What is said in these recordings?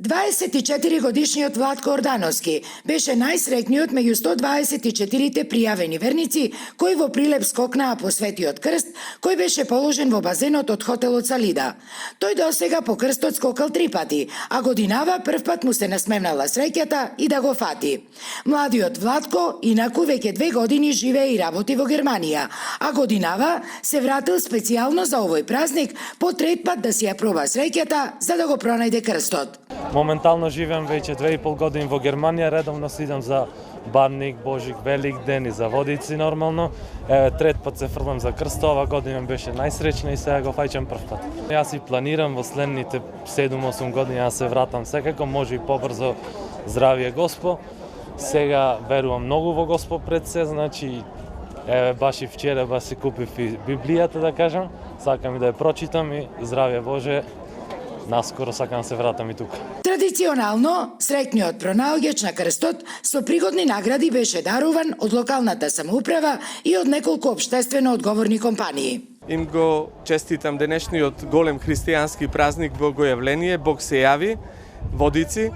24-годишниот Владко Ордановски беше најсреќниот меѓу 124 пријавени верници кои во Прилеп скокнаа по Светиот крст, кој беше положен во базенот од хотелот Салида. Тој досега по крстот скокал 3 пати, а годинава првпат му се насмевнала среќата и да го фати. Младиот Владко инаку веќе 2 години живее и работи во Германија, а годинава се вратил специјално за овој празник по 3 пат да си ја проба среќата за да го пронајде крстот. Моментално живеам веќе 2,5 години во Германија, редовно си идам за Барник, Божик, Велик ден и за Водици нормално. Трет пат се фрлам за крст, ова година беше најсреќна и сега го фаќам прв пат. Јас си планирам во следните 7-8 години да се вратам секако, може и побрзо, здравие Госпо. Сега верувам многу во Госпо пред се, значи баш и вчера баш си купив и Библијата да кажам, сакам и да ја прочитам и здравие Боже. Наскоро сакам да се вратам и тука. Традиционално, среќниот пронаоѓач на крстот со пригодни награди беше даруван од локалната самоуправа и од неколку општествено одговорни компании. Им го честитам денешниот голем христијански празник Богојавление, Бог се јави, Водици.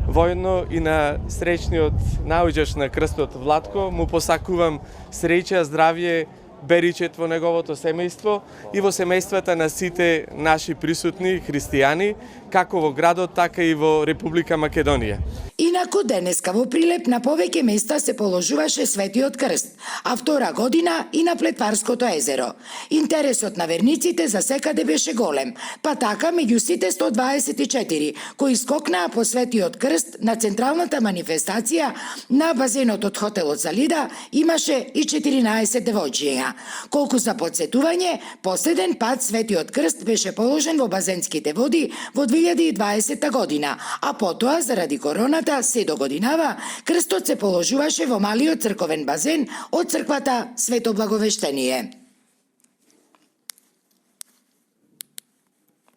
Воедно и на среќниот наоѓач на крстот Владко му посакувам среќа, здравје, беричет во неговото семејство и во семејствата на сите наши присутни христијани, како во градот, така и во Република Македонија. Инаку денеска во Прилеп на повеќе места се положуваше Светиот крст, а втора година и на Плетварското езеро. Интересот на верниците за секаде беше голем, па така меѓу сите 124 кои скокнаа по Светиот крст на централната манифестација на базенот од хотелот Салида имаше и 14 девојчиња. Колку за подсетување, последен пат Светиот крст беше положен во базенските води во 2020 година, а потоа заради короната се догодинава, крстот се положуваше во малиот црковен базен од црквата Свето Благовештение.